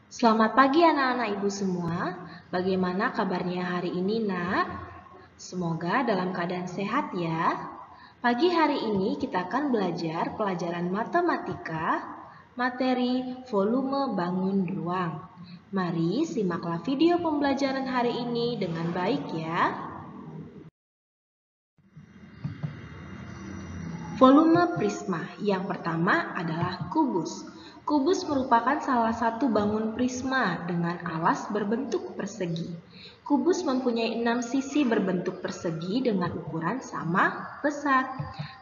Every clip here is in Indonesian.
Selamat pagi anak-anak ibu semua. Bagaimana kabarnya hari ini, Nak? Semoga dalam keadaan sehat ya. Pagi hari ini kita akan belajar pelajaran matematika, materi volume bangun ruang. Mari simaklah video pembelajaran hari ini dengan baik ya. Volume prisma. Yang pertama adalah kubus. Kubus merupakan salah satu bangun prisma dengan alas berbentuk persegi. Kubus mempunyai 6 sisi berbentuk persegi dengan ukuran sama besar.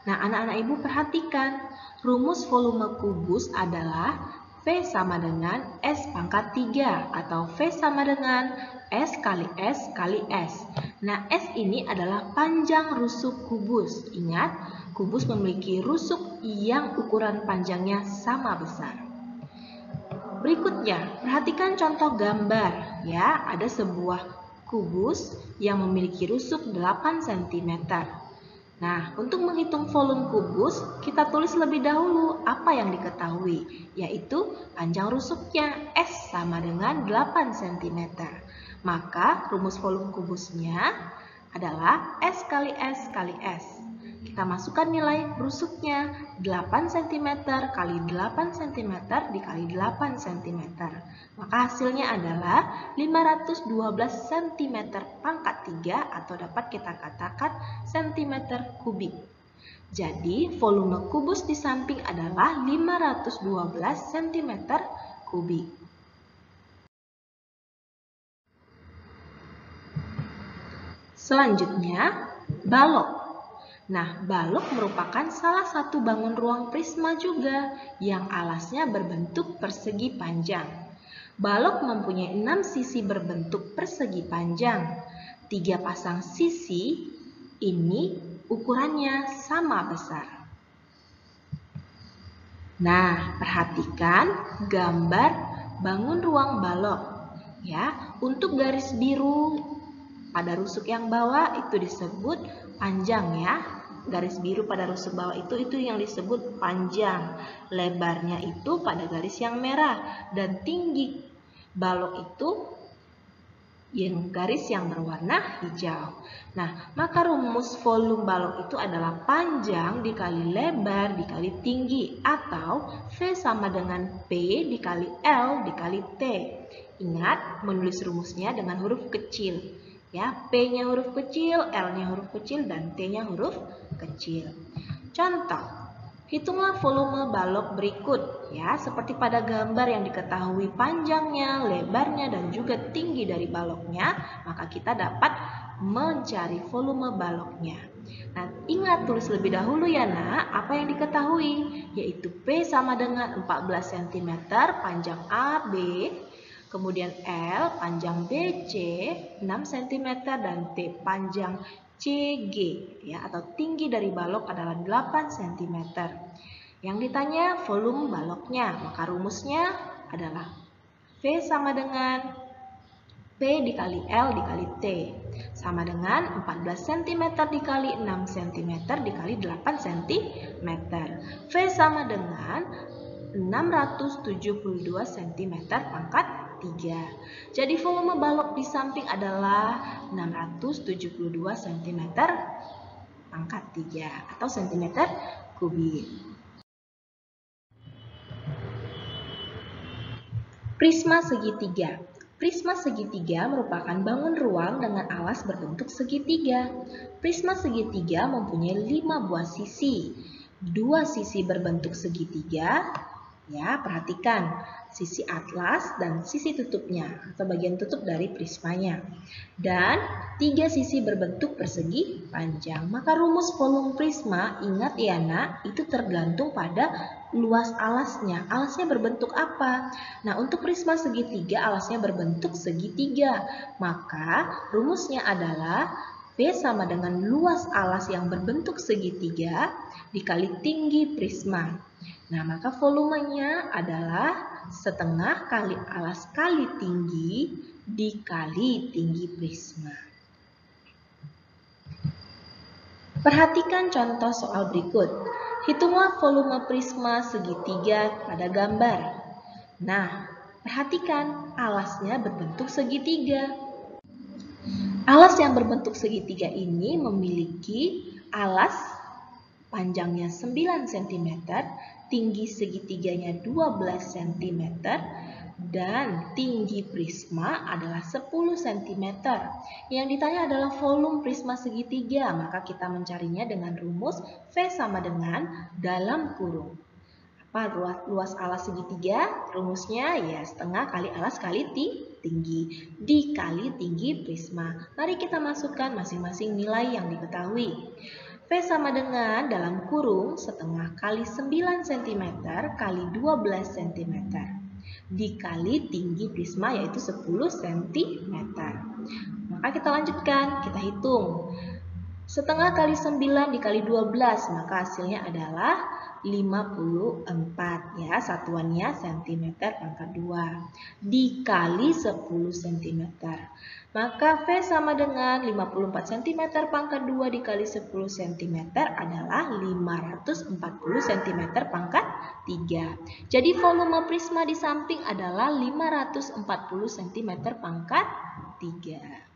Nah, anak-anak ibu perhatikan, rumus volume kubus adalah V sama dengan S pangkat 3 atau V sama dengan S kali S kali S. Nah, S ini adalah panjang rusuk kubus. Ingat, kubus memiliki rusuk yang ukuran panjangnya sama besar. Berikutnya, perhatikan contoh gambar ya. Ada sebuah kubus yang memiliki rusuk 8 cm. Nah, untuk menghitung volume kubus, kita tulis lebih dahulu apa yang diketahui, yaitu panjang rusuknya S sama dengan 8 cm. Maka rumus volume kubusnya adalah S kali S kali S. Kita masukkan nilai rusuknya 8 cm kali 8 cm dikali 8 cm. Maka hasilnya adalah 512 cm pangkat 3 atau dapat kita katakan cm kubik. Jadi volume kubus di samping adalah 512 cm kubik. Selanjutnya, balok. Nah, balok merupakan salah satu bangun ruang prisma juga yang alasnya berbentuk persegi panjang. Balok mempunyai 6 sisi berbentuk persegi panjang. 3 pasang sisi ini ukurannya sama besar. Nah, perhatikan gambar bangun ruang balok. Ya, untuk garis biru pada rusuk yang bawah itu disebut panjang ya. Garis biru pada rusuk bawah itu yang disebut panjang. Lebarnya itu pada garis yang merah dan tinggi balok itu yang garis yang berwarna hijau. Nah, maka rumus volume balok itu adalah panjang dikali lebar dikali tinggi atau V sama dengan P dikali L dikali T. Ingat menulis rumusnya dengan huruf kecil. Ya, P-nya huruf kecil, L-nya huruf kecil, dan T-nya huruf kecil. Contoh, hitunglah volume balok berikut. Ya, seperti pada gambar yang diketahui panjangnya, lebarnya, dan juga tinggi dari baloknya, maka kita dapat mencari volume baloknya. Nah, ingat tulis lebih dahulu ya nak, apa yang diketahui, yaitu P sama dengan 14 cm panjang AB, kemudian L panjang BC 6 cm dan T panjang CG ya, atau tinggi dari balok adalah 8 cm. Yang ditanya volume baloknya, maka rumusnya adalah V sama dengan P dikali L dikali T sama dengan 14 cm dikali 6 cm dikali 8 cm. V sama dengan 672 cm pangkat 3. Jadi volume balok di samping adalah 672 cm pangkat 3 atau cm kubik. Prisma segitiga. Prisma segitiga merupakan bangun ruang dengan alas berbentuk segitiga. Prisma segitiga mempunyai 5 buah sisi. 2 sisi berbentuk segitiga. Ya, perhatikan sisi atlas dan sisi tutupnya atau bagian tutup dari prismanya. Dan 3 sisi berbentuk persegi panjang. Maka rumus volume prisma, ingat ya nak, itu tergantung pada luas alasnya. Alasnya berbentuk apa? Nah, untuk prisma segitiga alasnya berbentuk segitiga. Maka rumusnya adalah V sama dengan luas alas yang berbentuk segitiga dikali tinggi prisma. Nah, maka volumenya adalah setengah kali alas kali tinggi dikali tinggi prisma. Perhatikan contoh soal berikut. Hitunglah volume prisma segitiga pada gambar. Nah, Perhatikan, alasnya berbentuk segitiga. Alas yang berbentuk segitiga ini memiliki alas panjangnya 9 cm, tinggi segitiganya 12 cm, dan tinggi prisma adalah 10 cm. Yang ditanya adalah volume prisma segitiga, maka kita mencarinya dengan rumus V sama dengan dalam kurung. Apa luas alas segitiga? Rumusnya ya setengah kali alas kali tinggi dikali tinggi prisma. Mari kita masukkan masing-masing nilai yang diketahui. V sama dengan dalam kurung setengah kali 9 cm kali 12 cm dikali tinggi prisma yaitu 10 cm. Maka kita lanjutkan, kita hitung. Setengah kali 9 dikali 12, maka hasilnya adalah 54 ya, satuannya cm pangkat 2 dikali 10 cm. Maka V sama dengan 54 cm pangkat 2 dikali 10 cm adalah 540 cm pangkat 3. Jadi volume prisma di samping adalah 540 cm pangkat 3.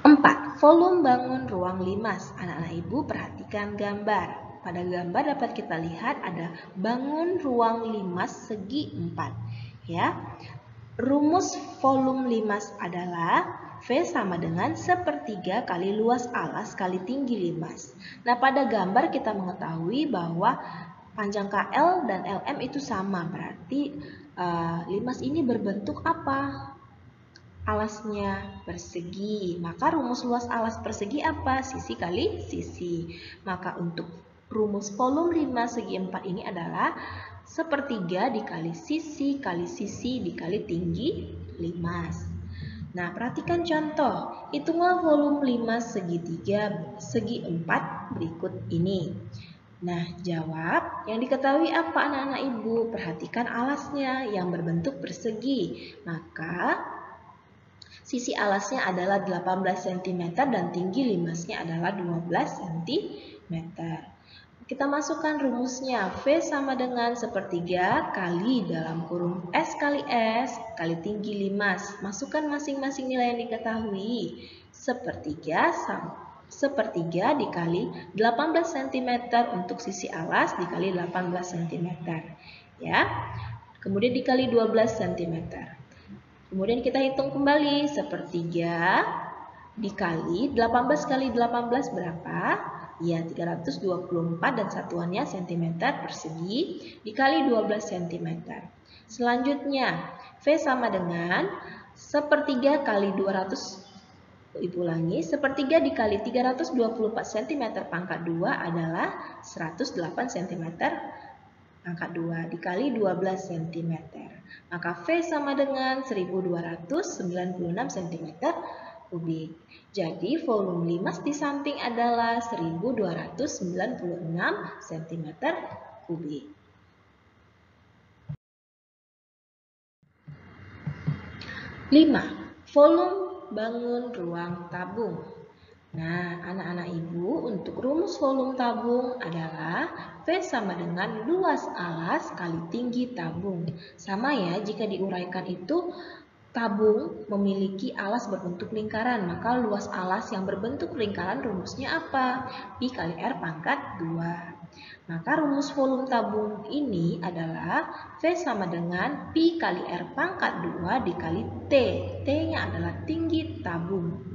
4. Volume bangun ruang limas. Anak-anak ibu perhatikan gambar. Pada gambar dapat kita lihat ada bangun ruang limas segi 4. Ya. Rumus volume limas adalah V sama dengan sepertiga kali luas alas kali tinggi limas. Nah, pada gambar kita mengetahui bahwa panjang KL dan LM itu sama. Berarti limas ini berbentuk apa? Alasnya persegi, maka rumus luas alas persegi apa? Sisi kali sisi. Maka untuk rumus volume limas segi 4 ini adalah sepertiga dikali sisi dikali tinggi limas. Nah, perhatikan contoh. Hitunglah volume limas segitiga segi 4 berikut ini. Nah, jawab. Yang diketahui apa anak-anak ibu? Perhatikan alasnya yang berbentuk persegi. Maka sisi alasnya adalah 18 cm dan tinggi limasnya adalah 12 cm. Kita masukkan rumusnya. V sama dengan sepertiga kali dalam kurung S kali S kali tinggi limas. Masukkan masing-masing nilai yang diketahui. Sepertiga dikali 18 cm untuk sisi alas dikali 18 cm. Ya. Kemudian dikali 12 cm. Kemudian kita hitung kembali, sepertiga dikali 18 kali 18 berapa? Ya, 324 dan satuannya cm persegi dikali 12 cm. Selanjutnya, V sama dengan sepertiga kali 200, ibu ulangi, sepertiga dikali 324 cm pangkat 2 adalah 108 cm pangkat 2 dikali 12 cm. Maka V sama dengan 1296 cm kubik. Jadi volume limas di samping adalah 1296 cm kubik. 5. Volume bangun ruang tabung. Nah, anak-anak ibu, untuk rumus volume tabung adalah V sama dengan luas alas kali tinggi tabung. Sama ya, jika diuraikan itu tabung memiliki alas berbentuk lingkaran, maka luas alas yang berbentuk lingkaran rumusnya apa? Pi kali R pangkat 2. Maka rumus volume tabung ini adalah V sama dengan Pi kali R pangkat 2 dikali T. T-nya adalah tinggi tabung.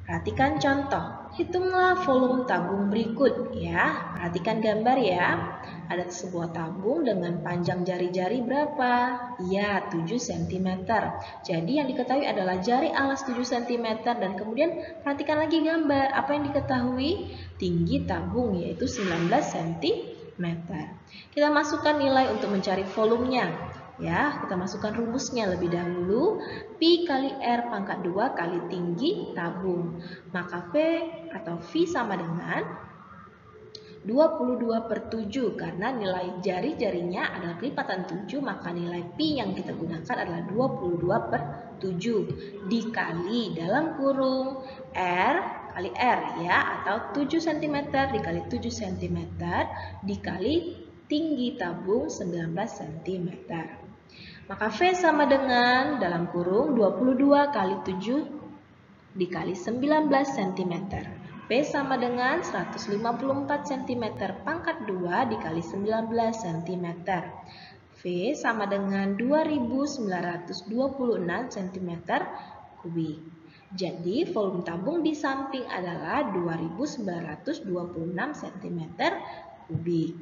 Perhatikan contoh, hitunglah volume tabung berikut ya. Perhatikan gambar ya. Ada sebuah tabung dengan panjang jari-jari berapa? Ya, 7 cm. Jadi yang diketahui adalah jari alas 7 cm dan kemudian perhatikan lagi gambar. Apa yang diketahui? Tinggi tabung yaitu 19 cm. Kita masukkan nilai untuk mencari volumenya. Ya, kita masukkan rumusnya lebih dahulu. Pi kali R pangkat 2 kali tinggi tabung. Maka V atau V sama dengan 22/7 karena nilai jari-jarinya adalah kelipatan 7, maka nilai Pi yang kita gunakan adalah 22/7 dikali dalam kurung R kali R ya, atau 7 cm dikali 7 cm dikali tinggi tabung 19 cm. Maka V sama dengan dalam kurung 22 kali 7 dikali 19 cm. P sama dengan 154 cm pangkat 2 dikali 19 cm. V sama dengan 2926 cm kubik. Jadi volume tabung di samping adalah 2926 cm kubik.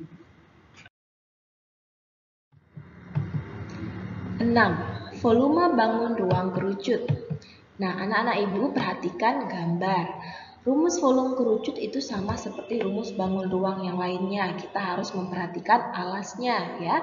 6. Volume bangun ruang kerucut. Nah, anak-anak ibu perhatikan gambar. Rumus volume kerucut itu sama seperti rumus bangun ruang yang lainnya. Kita harus memperhatikan alasnya ya.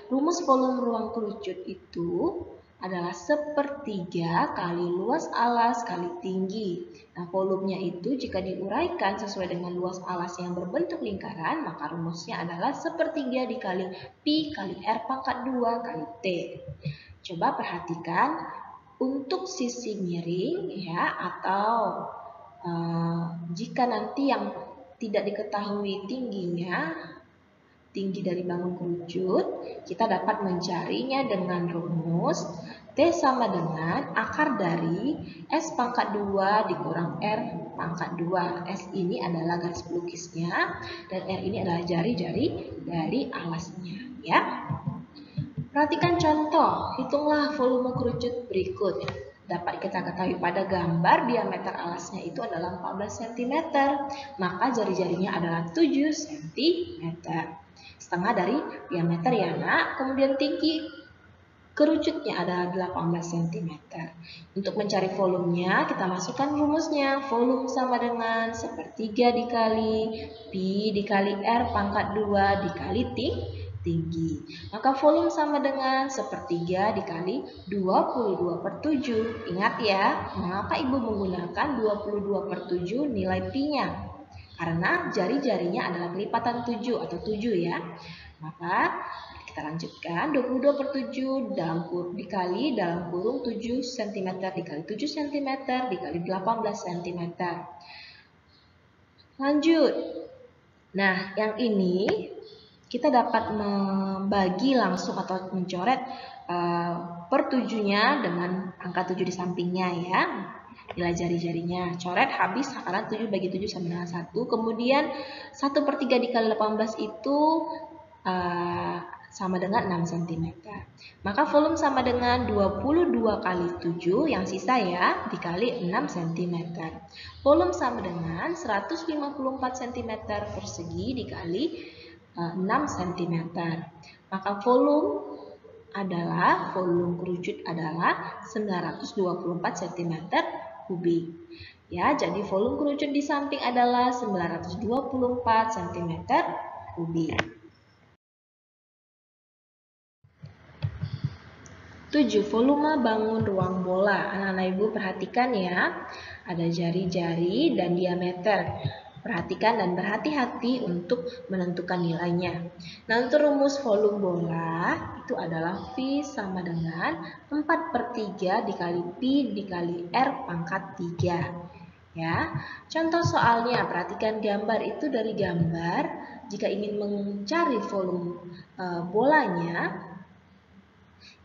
Rumus volume ruang kerucut itu adalah sepertiga kali luas alas kali tinggi. Nah, volumenya itu jika diuraikan sesuai dengan luas alas yang berbentuk lingkaran, maka rumusnya adalah sepertiga dikali pi kali r pangkat 2 kali t. Coba perhatikan untuk sisi miring ya, atau jika nanti yang tidak diketahui tingginya, tinggi dari bangun kerucut, kita dapat mencarinya dengan rumus T sama dengan akar dari S pangkat 2 dikurang R pangkat 2. S ini adalah garis pelukisnya dan R ini adalah jari-jari dari alasnya ya. Perhatikan contoh, hitunglah volume kerucut berikut. Dapat kita ketahui pada gambar diameter alasnya itu adalah 14 cm, maka jari-jarinya adalah 7 cm. Setengah dari diameter ya nak, kemudian tinggi kerucutnya adalah 18 cm. Untuk mencari volumenya, kita masukkan rumusnya. Volume sama dengan sepertiga dikali pi dikali R pangkat 2 dikali tinggi. Maka volume sama dengan sepertiga dikali 22/7. Ingat ya, mengapa ibu menggunakan 22/7 nilai pi-nya? Karena jari-jarinya adalah kelipatan 7 atau 7 ya. Maka kita lanjutkan 22/7 dikali dalam kurung 7 cm dikali 7 cm dikali 18 cm. Lanjut. Nah, yang ini kita dapat membagi langsung atau mencoret per 7-nya dengan angka 7 di sampingnya ya. Nilai jari-jarinya. Coret habis karena 7 bagi 7 sama dengan 1. Kemudian 1/3 dikali 18 itu sama dengan 6 cm. Maka volume sama dengan 22 kali 7 yang sisa ya dikali 6 cm. Volume sama dengan 154 cm persegi dikali 6 cm. Maka volume kerucut adalah 924 cm kubik. Ya, jadi volume kerucut di samping adalah 924 cm kubik. 7. Volume bangun ruang bola. Anak-anak ibu perhatikan ya, ada jari-jari dan diameter. Perhatikan dan berhati-hati untuk menentukan nilainya. Nah, untuk rumus volume bola itu adalah V sama dengan 4/3 dikali pi dikali R pangkat 3. Ya, contoh soalnya, perhatikan gambar itu. Dari gambar, jika ingin mencari volume bolanya,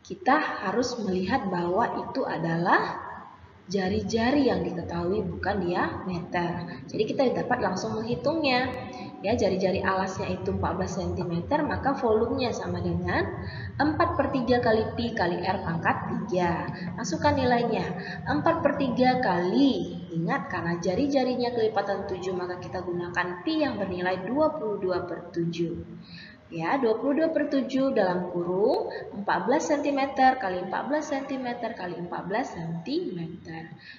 kita harus melihat bahwa itu adalah jari-jari yang diketahui, bukan diameter. Jadi kita dapat langsung menghitungnya. Ya, jari-jari alasnya itu 14 cm, maka volumenya sama dengan 4/3 kali pi kali R pangkat 3. Masukkan nilainya. 4/3 kali, ingat karena jari-jarinya kelipatan 7, maka kita gunakan pi yang bernilai 22/7. Ya, 22/7 dalam kurung 14 cm kali 14 cm kali 14 cm.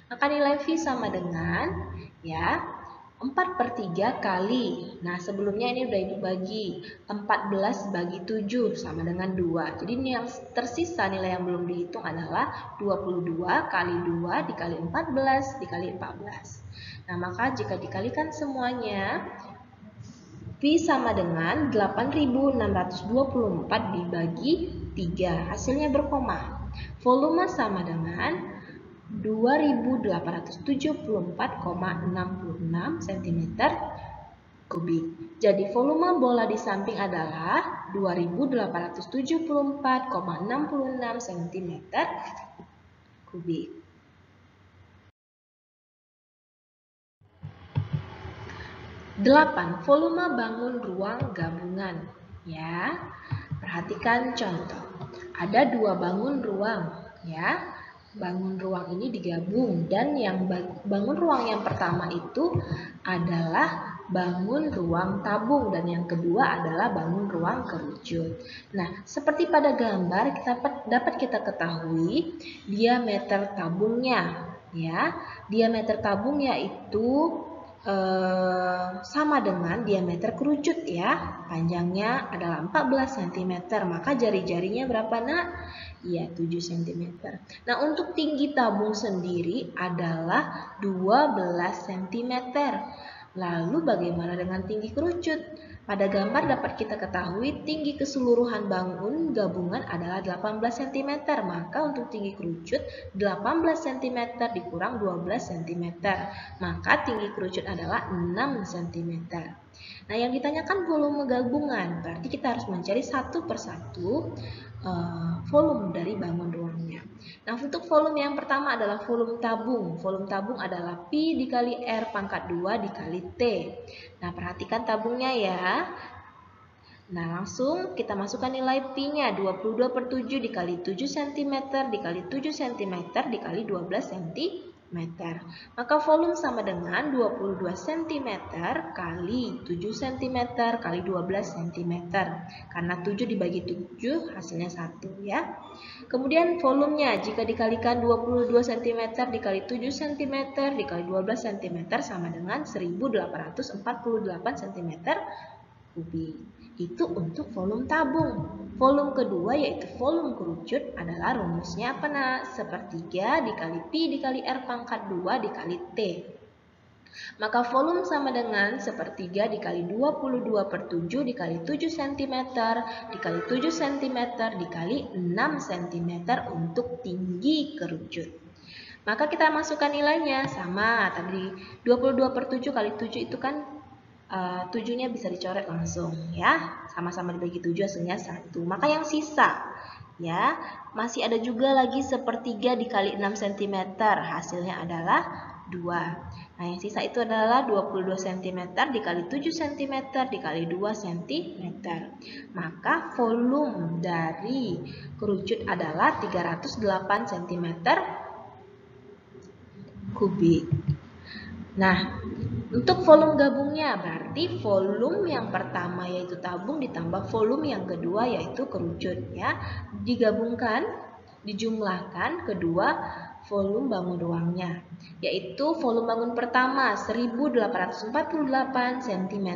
Maka nilai V sama dengan ya 4/3 kali. Nah, sebelumnya ini udah ibu bagi. 14 bagi 7 sama dengan 2. Jadi ini yang tersisa, nilai yang belum dihitung adalah 22 kali 2 dikali 14 dikali 14. Nah, maka jika dikalikan semuanya, Pi sama dengan 8.624 dibagi 3. Hasilnya berkoma. Volume sama dengan 2.874,66 cm kubik. Jadi volume bola di samping adalah 2874,66 cm kubik. Delapan, volume bangun ruang gabungan. Ya, perhatikan contoh. Ada dua bangun ruang, ya. Bangun ruang ini digabung dan yang bangun ruang yang pertama itu adalah bangun ruang tabung dan yang kedua adalah bangun ruang kerucut. Nah, seperti pada gambar dapat kita ketahui diameter tabungnya, ya. Diameter tabung yaitu sama dengan diameter kerucut, ya. Panjangnya adalah 14 cm. Maka jari-jarinya berapa, Nak? Ya, 7 cm. Nah, untuk tinggi tabung sendiri adalah 12 cm. Lalu bagaimana dengan tinggi kerucut? Pada gambar dapat kita ketahui tinggi keseluruhan bangun gabungan adalah 18 cm. Maka untuk tinggi kerucut 18 cm dikurang 12 cm. Maka tinggi kerucut adalah 6 cm. Nah, yang ditanyakan volume gabungan. Berarti kita harus mencari satu persatu volume dari bangun ruangnya. Nah, untuk volume yang pertama adalah volume tabung. Volume tabung adalah Pi dikali R pangkat 2 dikali T. Nah, perhatikan tabungnya ya. Nah, langsung kita masukkan nilai Pi-nya. 22/7 dikali 7 cm dikali 7 cm dikali 12 cm. Maka volume sama dengan 22 cm kali 7 cm kali 12 cm. Karena 7 dibagi 7 hasilnya 1, ya. Kemudian volumenya jika dikalikan 22 cm dikali 7 cm dikali 12 cm sama dengan 1848 cm kubik. Itu untuk volume tabung. Volume kedua yaitu volume kerucut adalah rumusnya apa, Nak? Sepertiga dikali Pi dikali R pangkat 2 dikali T. Maka volume sama dengan sepertiga dikali 22/7 dikali 7 cm dikali 7 cm dikali 6 cm untuk tinggi kerucut. Maka kita masukkan nilainya sama. Tadi 22/7 kali 7 itu kan 7-nya bisa dicoret langsung, ya. Sama-sama dibagi 7 hasilnya 1. Maka yang sisa, ya, masih ada juga lagi sepertiga dikali 6 cm. Hasilnya adalah 2. Nah, yang sisa itu adalah 22 cm dikali 7 cm dikali 2 cm. Maka volume dari kerucut adalah 308 cm kubik. Nah, untuk volume gabungnya berarti volume yang pertama yaitu tabung ditambah volume yang kedua yaitu kerucut, ya. Digabungkan, dijumlahkan kedua volume bangun ruangnya, yaitu volume bangun pertama 1848 cm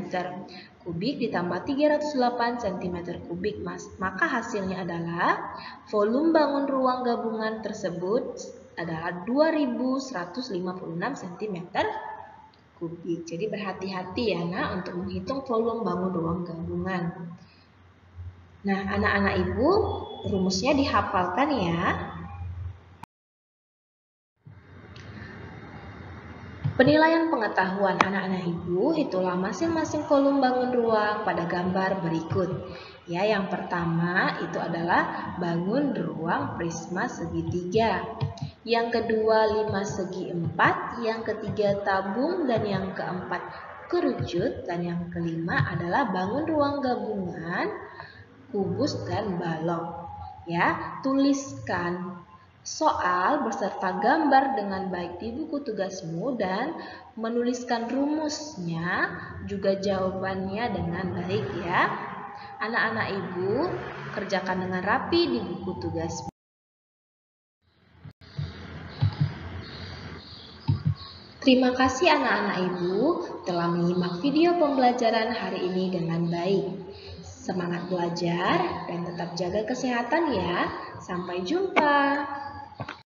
kubik ditambah 308 cm kubik, maka hasilnya adalah volume bangun ruang gabungan tersebut adalah 2156 cm kubik. Jadi berhati-hati ya, Nak, untuk menghitung volume bangun ruang gabungan. Nah, anak-anak Ibu, rumusnya dihafalkan ya. Penilaian pengetahuan anak-anak Ibu, itulah masing-masing volume bangun ruang pada gambar berikut. Ya, yang pertama itu adalah bangun ruang prisma segitiga. Yang kedua 5 segi 4, yang ketiga tabung, dan yang keempat kerucut, dan yang kelima adalah bangun ruang gabungan, kubus dan balok. Ya, tuliskan soal beserta gambar dengan baik di buku tugasmu dan menuliskan rumusnya juga jawabannya dengan baik ya. Anak-anak Ibu kerjakan dengan rapi di buku tugasmu. Terima kasih anak-anak Ibu telah menyimak video pembelajaran hari ini dengan baik. Semangat belajar dan tetap jaga kesehatan ya. Sampai jumpa.